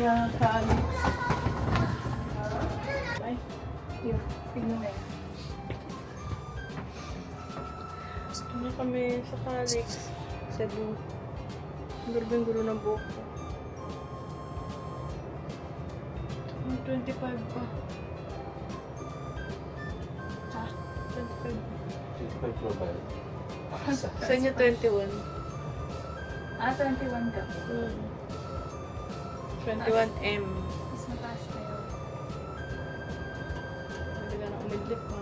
sa Alex. Ay, yun. Tignan mo. Ano kami sa Alex? Cebu. Ang gulo ng buhok ko. 25 pa. Ha? 25. 25 profile. Sa inyo 21. 21 ka. 21M. Mas mataas kayo. Talaga na umidlip pa.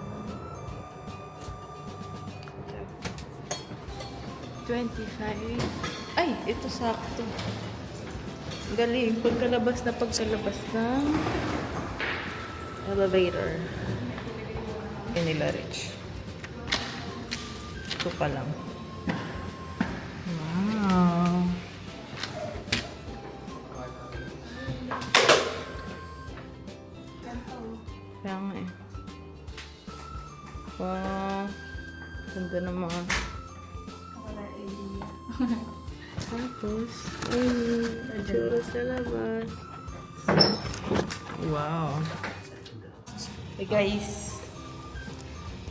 25. Ay, ito sakto. Galing. Pagkalabas ng elevator. Nila Rich. Ito pa lang. Wow. Kaya nga eh. Wow. Ganda ng mga... Wala area. Tapos, tsura sa labas. Wow. Hey guys.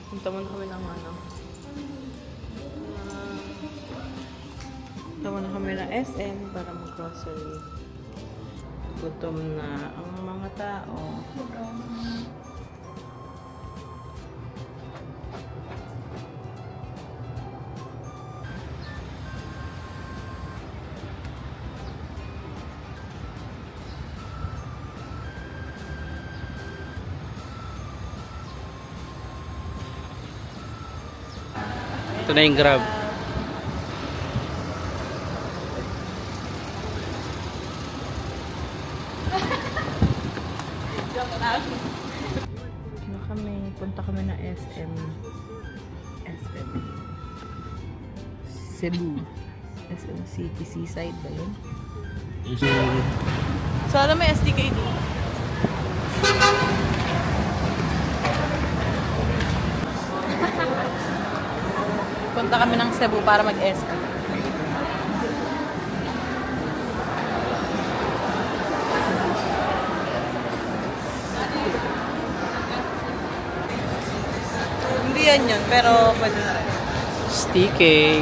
Punta muna kami ng ano. Punta muna kami ng SM para mag-grocery. Gutom na ang mga tao. Ito na yung Grab. Ano kami, punta kami na SM. SM. Cebu. SM City, Seaside ba yun? So, alam may SDK dito. Punta kami ng Cebu para mag-SM. Hindi yan yun, pero pwede na rin. Sticky.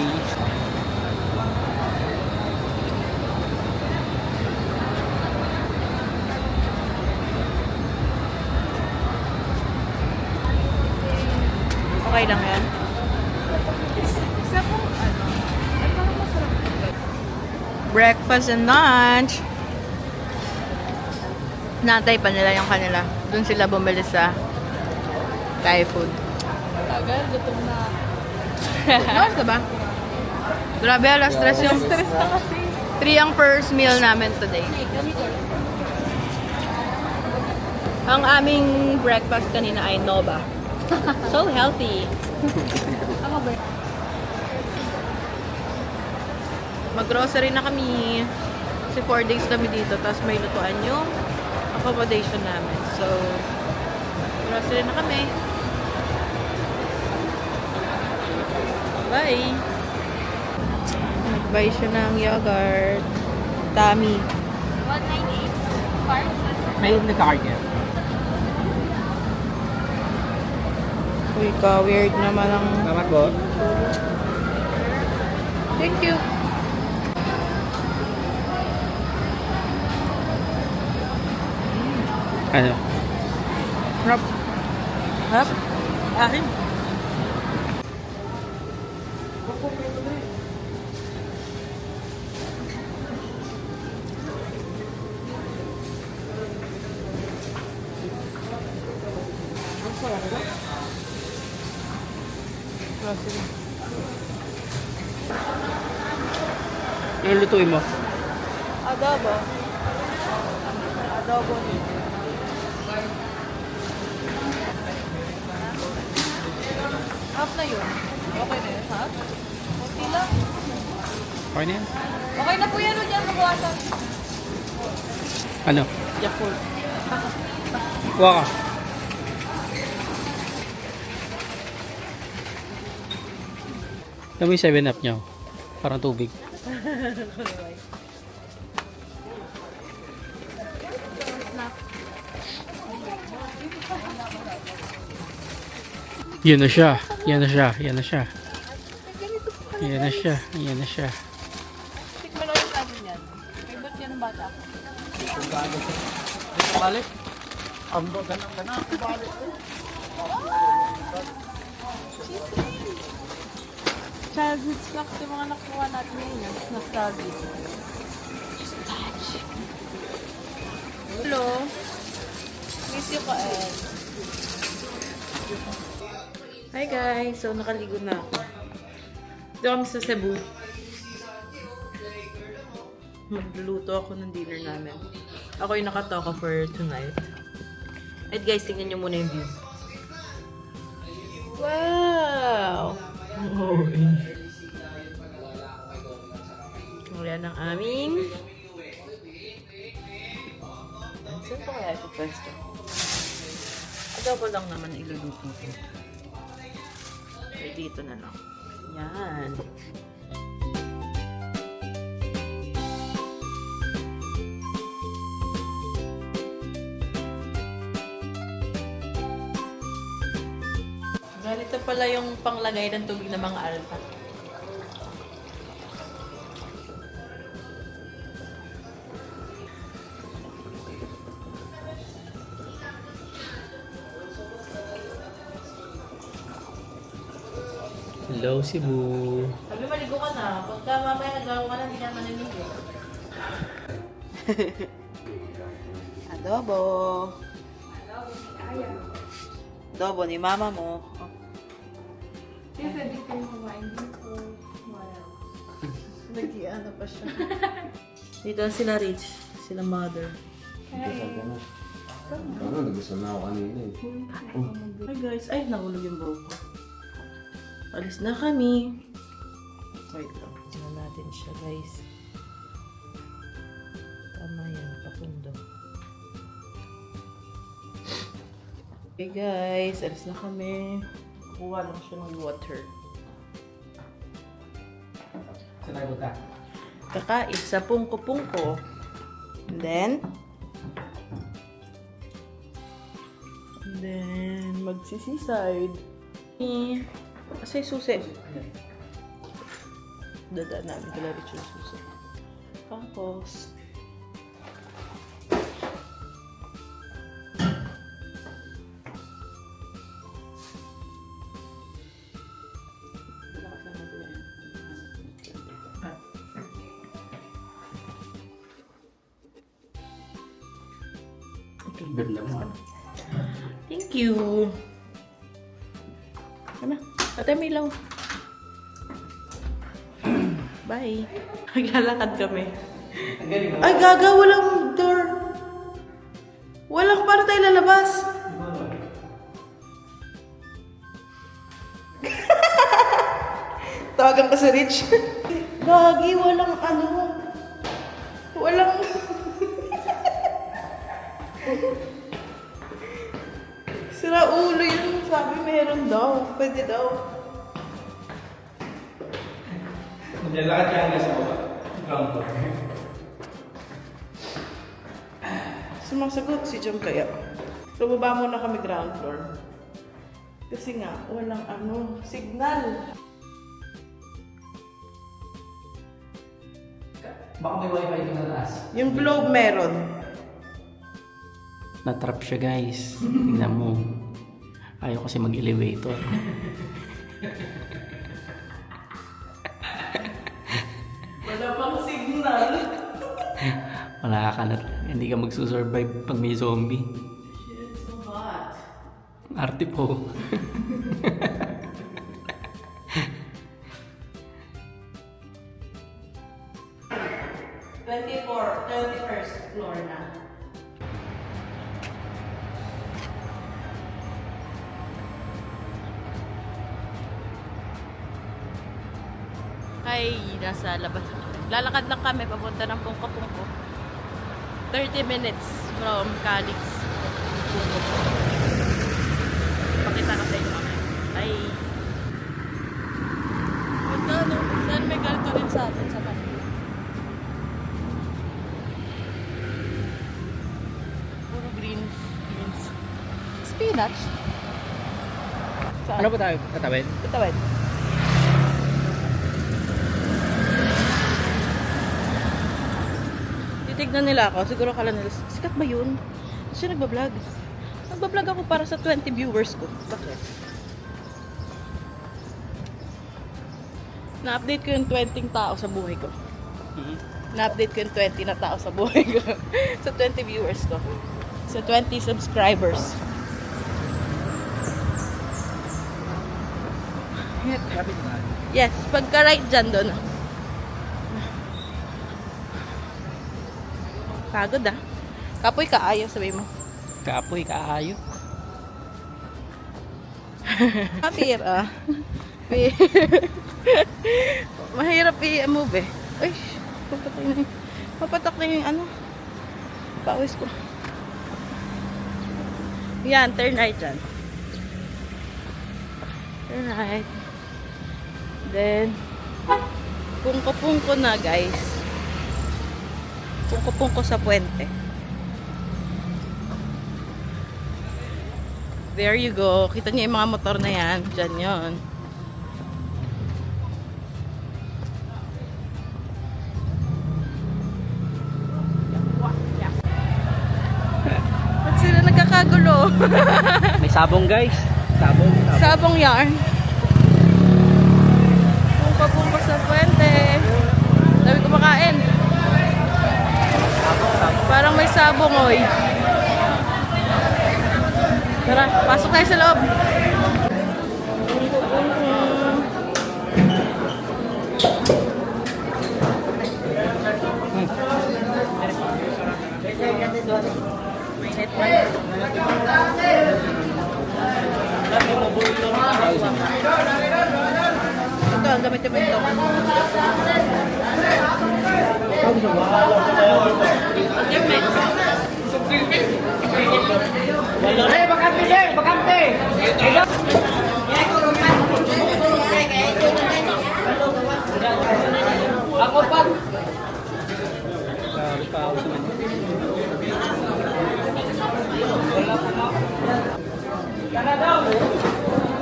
Okay lang yan. Isa po, ano? Ay, parang masarap. Breakfast and lunch. Natay pa nila yung kanila. Doon sila bumili sa Thai food. Tagal, gutom na. Ano ba? Grabe, alas stress yung... Stress na kasi. 3 ang first meal namin today. Ang aming breakfast kanina ay Nova. So healthy. Ako ba? Mag-grocery na kami. Kasi 4 days kami dito. Tapos may lutuan yung accommodation namin. So, grocery na kami. Bye! Nag-buy siya ng yogurt. Tummy. 198. Card? May nag-card yan. Uy, ka-weird naman ang... Salamat po. Thank you. Ano? Harap. Harap. Akin. Ano lutuin mo? Adobo. Adobo. Half na yun. Okay na yun, half? Okay lang. Okay na yan? Okay na po yan, o dyan, mabawasan. Ano? Yakult. Kuha ka. Ito mo yung 7-up nyo. Parang tubig. Yan na siya. Yan na siya. Yan na siya. Ganito po pala. Yan na siya. Yan na siya. Tikman lang yung namin yan. Favorite yan ng bata ko. Balik. Ando, ganang. Balik. Childhood snacks yung mga nakuha natin ngayon. Nostalgic. Hello. Miss you ka, Ed. Hi guys! So, nakaligo na ako. Dito kami sa Cebu. Magluluto ako ng dinner namin. Ako yung nakatoka for tonight. At guys, tingnan nyo muna yung view. Wow! Oh, yan ang aming... Saan pa kaya ito pwesto? Adobo lang naman iluluto ko. So, dito na lang. Yan. Ganito pala yung panglagay ng tubig ng mga alta. Hello, Cebu. Sabi maligo ka na. Pagka mamaya nagawa ka na, hindi naman naligo. Adobo. Adobo ni mama mo. Hindi pwede kayo kumain dito. Wow. Nag-iano pa siya. Dito sila Rich. Sila mother. Ano, gusto na ako kanina eh. Hi guys. Ay, nahulog yung buhok ko. Alis na kami. Wait lang. Tingnan natin siya guys. Tama yan. Papundo. Okay guys. Alis na kami. Kuha lang siya ng water. Saan ka? Kakain sa pungko-pungko. And then magsisiside. Kasi susi. Dadaan namin kala Rich yung susi. Tapos, okay. Birla mo. Thank you. Ano? Ate, may ilaw. Bye. Maglalakad kami. Ay, gaga. Walang door. Walang para tayo lalabas. Tawagan ka sa Rich. Gagi, walang ano. Walang... Sira ulo yun. Sabi meron daw. Pwede daw. Lakad ka hanggang sa baba. Ground floor. Sumasagot si Jom kaya. So, baba muna kami ground floor. Kasi nga, walang ano, signal. Baka may wifi ito sa taas. Yung globe meron. Natrap siya guys. Tingnan mo. Ayaw kasi mag-elevator. Wala pang signal. Wala ka na. Hindi ka magsusurvive pag may zombie. Shit, so hot. Arte po. 21st floor na. Ay, nasa labas. Lalakad lang kami papunta ng Pungko-Pungko. 30 minutes from Calix. Pakita ka sa inyo kami. Ay. Punta, no? Saan may ganito rin sa atin sa Manila? Puro greens. Spinach. Sa Saan? Ano ba tayo? Tatawid? Patawid. Titignan nila ako. Siguro kala nila, sikat ba yun? Kasi nagbablog. Nagbablog ako para sa 20 viewers ko. Bakit? Na-update ko yung 20 tao sa buhay ko. Na-update ko yung 20 na tao sa buhay ko. Sa 20 viewers ko. Sa 20 subscribers. Yes, pagka right dyan doon. Pagod ah. Kapoy kaayo, sabi mo. Kapoy, kaayo. Kapir ah. Mahirap i-move eh. Ay, papatay na yun. Papatak na yung ano. Pawis ko. Yan, turn right dyan. Turn right. Then, pungko-pungko na guys. Pungko-pungko sa puente. There you go. Kita niyo yung mga motor na yan. Diyan yun. Ba't sila nagkakagulo? May sabong guys. Sabong. Sabong yarn. Pungko-pungko sa puente. Dami kumakain. Parang may sabong oy. Tara, pasok tayo sa loob. Mainit man. Ito, gamitin mo ito.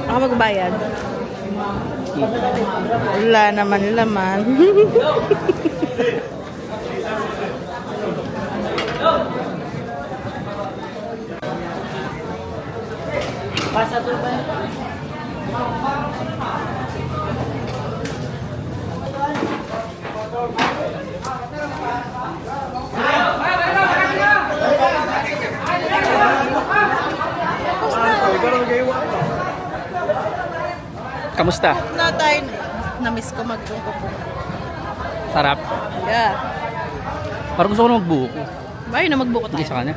Ako magbayad. Wala naman laman. Kamusta? Na tayo. Na-miss ko magpungko-pungko. Sarap. Yeah. Parang gusto ko na magbuko. Bayo na magbuko Hindi tayo. sa kanya.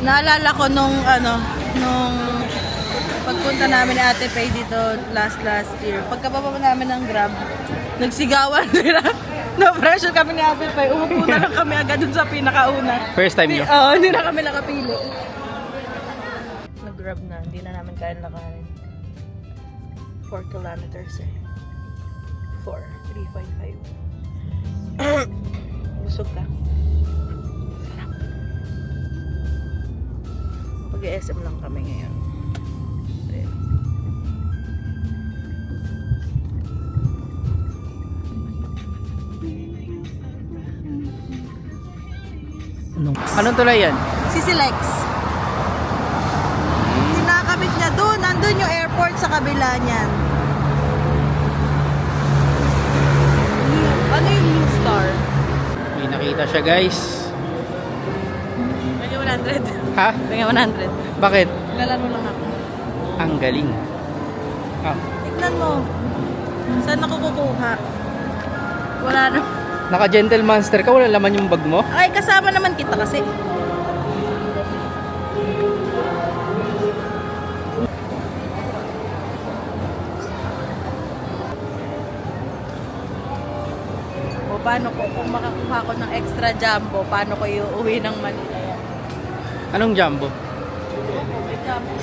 Naalala ko nung pagpunta namin ni Ate Pay dito last year. Pagkababa namin ng Grab, nagsigawan nila. No-pressure kami ni Ate Pay. Umupo na lang kami agad dun sa pinakauna. First time nyo? Oo, hindi na kami nakapili. Nag-Grab na, hindi na namin kaya lakarin. 4 kilometers eh. 3.5. Busog ka. Mag-SM lang kami ngayon. Ayan. Anong tulay yan? Sisi Lex. Kinakabit niya doon. Nandun yung airport sa kabila niyan. Ano yung New Star? May nakita siya guys. Bigyan 100. Ha? Bigyan 100. Bakit? Lalaro lang ako. Ang galing. Ah, Tignan mo. Saan ako kukuha? Wala na. naka-gentle monster ka, wala laman yung bag mo? Ay, kasama naman kita kasi. O paano ko, kung makakuha ko ng extra jumbo, paano ko iuwi ng Manila yan? Anong jumbo? Jumbo.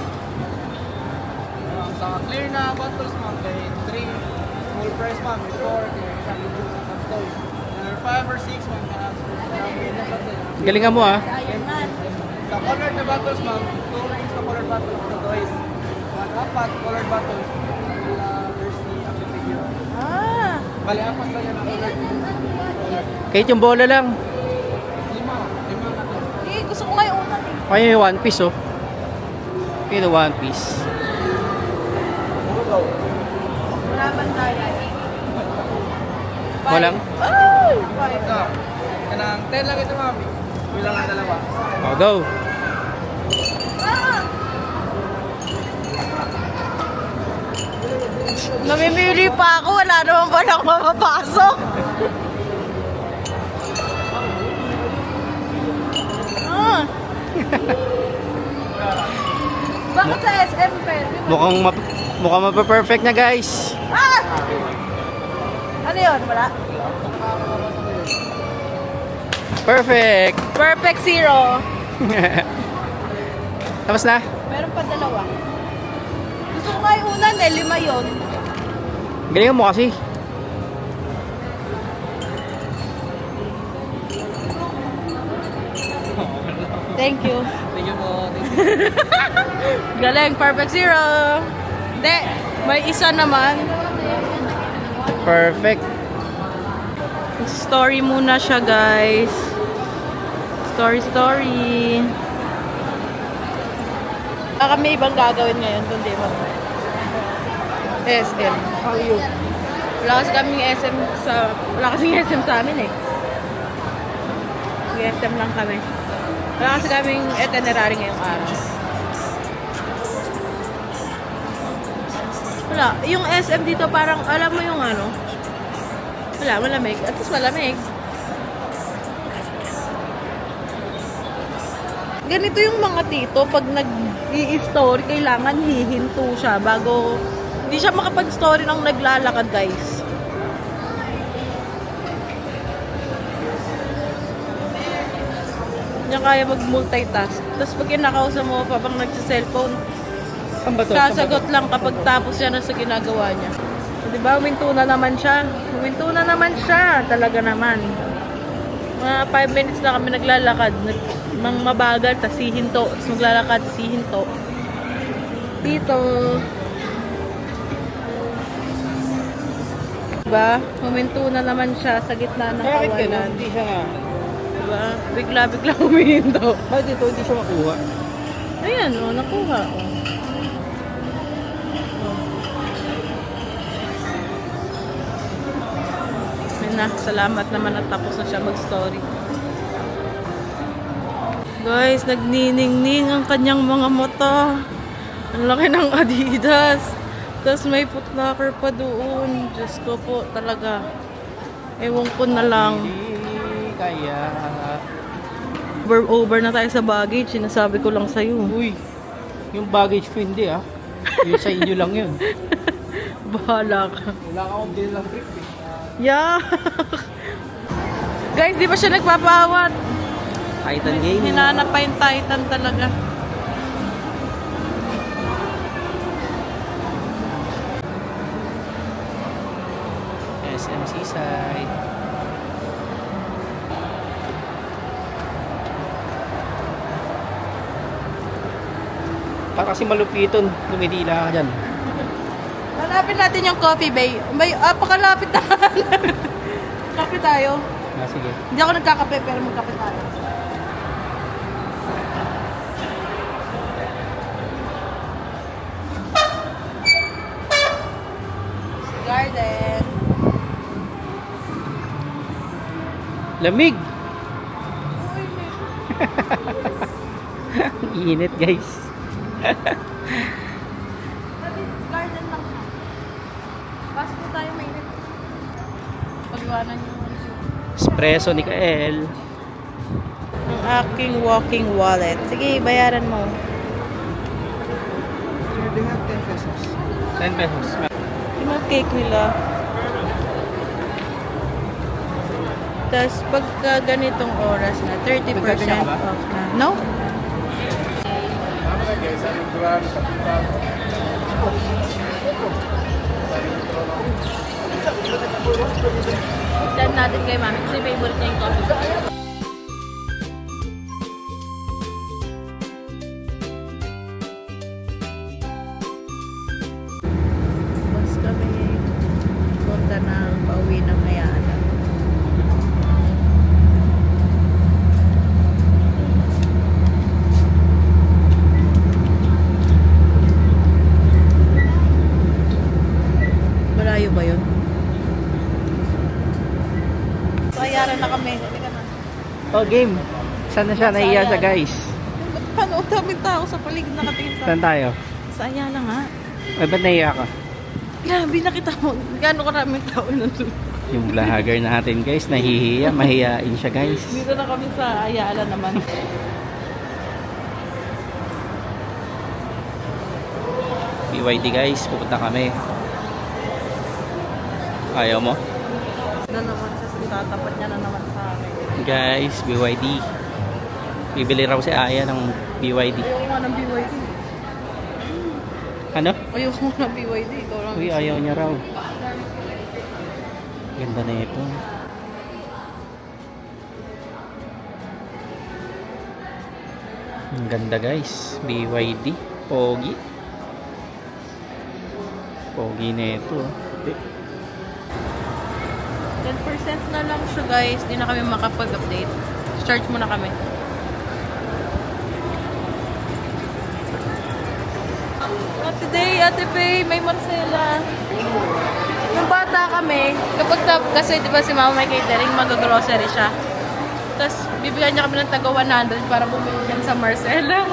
Sa clear na bottles ma'am, kay 3 full price ma'am, with 4, kay 5 or 6 ma'am, Galingan mo ah. Iron Man. sa colored na bottles ma'am, 2 rings na color bottle of the toys. 4 color bottles. There's the action figure. Ah! Bali, 4 ba yan ang color? Kahit yung bola lang. 5 na to. Eh, gusto ko ngayon una. Kaya yung One Piece oh. Kaya yung One Piece. Wala bang daya? Walang? Ay! Ito. Kanang 10 lang ito, mami. Bilang ang dalawa. Oh, go. Namimili pa ako, wala naman ba lang mapapasok? Ah. Bakit sa SM pen? Mukhang mapa-perfect na guys. Ah! Ano yun? Wala? Perfect. Perfect zero. Tapos na? Meron pa dalawa. Gusto ko nga yung una, 5 yun. Galingan mo kasi. Thank you. Thank you po. Thank you. Galing, perfect zero. Hindi, may isa naman. Perfect. Story muna siya, guys. Story. Baka may ibang gagawin ngayon, kundi mag SM. How you? Wala kasi kaming SM sa amin eh. SM lang kami. Wala kasi kaming itinerary ngayong araw. Wala. Yung SM dito parang, alam mo yung ano? Wala, malamig. At least malamig. Ganito yung mga tito, pag nag-i-story, kailangan hihinto siya bago, hindi siya makapag-story ng naglalakad, guys. Hindi niya kaya mag-multitask. Tapos pag kinakausap mo pa bang nagsa-cellphone, Saan ba to? sasagot lang kapag tapos siya na sa ginagawa niya. So, diba, huminto na naman siya. Talaga naman. Mga 5 minutes na kami naglalakad. Mang mabagal, tas hihinto. Tapos maglalakad, tas hihinto. Dito. Diba? Huminto na naman siya sa gitna ng Bakit kawalan. ganun? Hindi siya nga. Diba? Bigla humihinto. Bakit ito hindi siya makuha? Ayan, nakuha. Na, salamat naman at tapos na siya mag-story. Guys, nagniningning ang kanyang mga mata. Ang laki ng Adidas. Tapos may footlocker pa doon. Diyos ko po, talaga. Ewan ko na lang. Hindi kaya. Over na tayo sa baggage. Sinasabi ko lang sa'yo. Uy, yung baggage ko hindi ah. Yung sa inyo lang yun. Bahala ka. Wala ka akong din lang brief eh. Yeah. Guys, di ba siya nagpapawat? Titan Gaming. Hinanap pa yung Titan talaga. SM Seaside. Para kasi malupiton, lumidila ka dyan. Hanapin natin yung coffee bay. May pakalapit na. Kape tayo. Ah, sige. Hindi ako nagkakape pero magkape tayo. Garden. Lamig! Init guys. Garden lang siya. Pasok po tayo mainit. Pag-iwanan yung Espresso ni Kael. ang aking walking wallet. Sige, bayaran mo. They have 10 pesos. 10 pesos. Yung cake nila. Tapos pagka ganitong oras na, 30% Nagkaganyan ka ba? off na. No? Send natin kay mami kasi favorite niya yung coffee. Oh, game. Saan na siya? Nahiya siya, guys. Ano, daming tao sa paligid nakatingin sa... Saan tayo? Sa Ayala nga. Ay, ba't nahiya ka? Grabe, nakita mo. Gano'ng karaming tao nandun. Yung vlogger natin, guys, nahihiya. Mahihain siya, guys. Dito na kami sa Ayala naman. BYD, guys. Pupunta kami. Ayaw mo? Na naman siya, tatapat niya na naman sa akin. Guys, BYD. Bibili raw si Aya ng BYD. Ayoko nga ng BYD. Ano? Ayoko nga ng BYD. Ikaw lang. Uy, ayaw niya raw. Ganda na ito. Ang ganda, guys. BYD. Pogi. Pogi na ito. 10% na lang siya, guys. Di na kami makapag-update. Charge muna kami. Today, Ate Faye, may Marcela. Nung bata kami, kasi di ba si Mama may catering, mag-grocery siya. Tapos, bibigyan niya kami ng taga 100 para bumili dyan sa Marcela.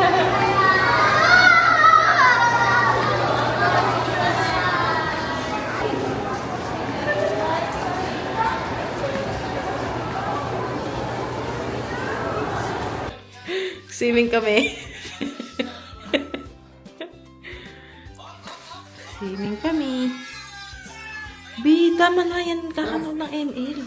Swimming kami. Swimming kami. B, tama na yan. Kakanaw ng ML.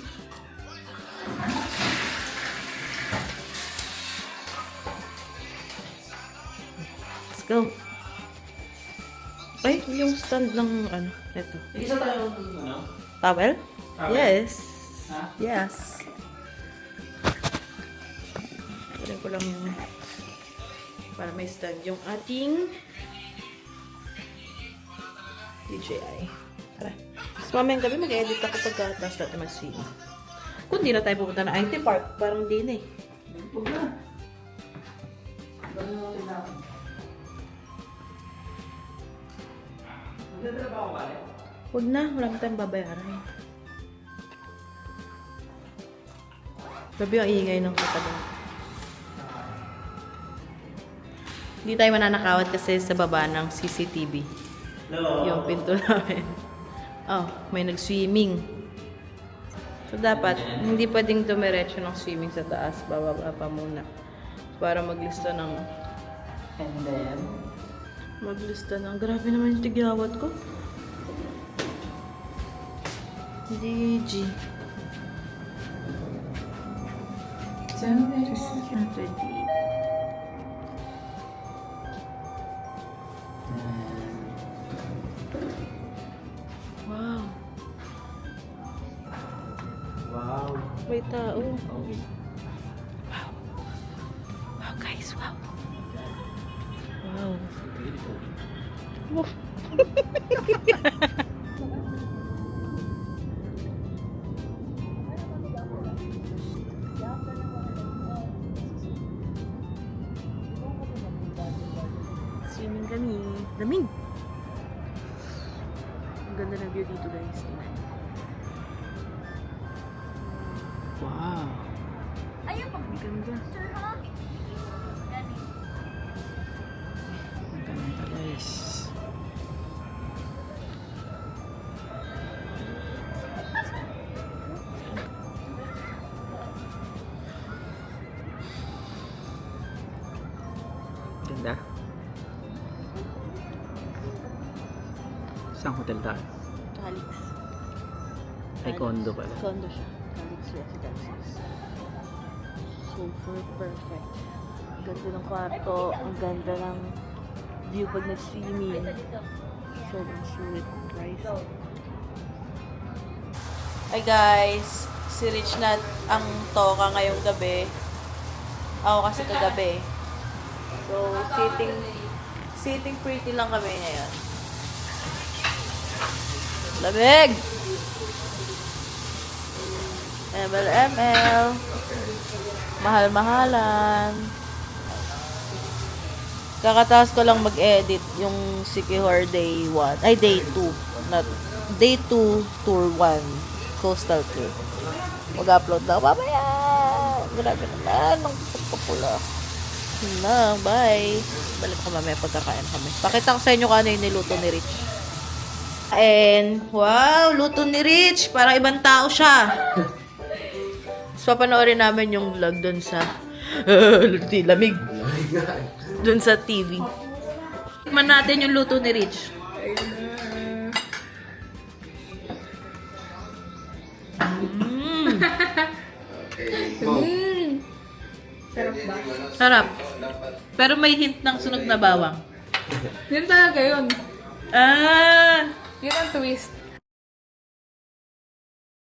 Let's go. Ay, yung stand ng ano. Ito. Isa tayo ano? Towel? Towel? Yes. Ha? Yes. Kunin ko lang yung para may stand yung ating DJI. Tara. Mas mamayang gabi mag-edit ako pagkatapos natin mag-swim. Kung di na tayo pupunta na IT Park, parang di na eh. Huwag na. Ganun natin na. Magdatrabaho ka rin? Huwag na, marami tayong babayaran. Grabe ang ingay ng katagang. Hindi tayo mananakawat kasi sa baba ng CCTV. Hello. Yung pinto namin. Oh, may nag-swimming. So, dapat, hindi pwedeng dumiretso ng swimming sa taas. Bababa pa muna. Para maglista ng... And then, Maglista ng... Grabe naman yung tigyawat ko. DG. 28. Wow. wow. May tao. Okay. Wow. Wow, guys. Wow. Wow. Wow. Swimming kami. Lamig. Ang ganda ng view dito, guys. Wow. Ang ganda. Ang ganda, guys. Ganda. Saan hotel tayo? Calix. Ay, condo pala. Condo siya. Calix Residences. Super perfect. Ang ganda ng kwarto. Ang ganda ng view pag nag-swimming. Sobrang sweet. Price. Hi guys! Si Rich na ang toka ngayong gabi. Ako kasi kagabi. So, sitting pretty lang kami ngayon. Lamig! ML. Mahal-mahalan. Kakataas ko lang mag-edit yung Sikihor Day 1. Ay, Day 2. Not, Day 2, Tour 1. Coastal Tour. Mag-upload na ako. Mamaya! Grabe naman. Ang pagpapula. Na, bye. Balik ko mamaya pagkakain kami. Pakita ko sa inyo kung ano yung niluto ni Rich. And, wow, luto ni Rich. Parang ibang tao siya. So, papanoorin namin yung vlog dun sa lamig. Dun sa TV. Tikman natin yung luto ni Rich. Sarap. Pero may hint ng sunog na bawang. Yun talaga yun. Ah! Yun ang twist.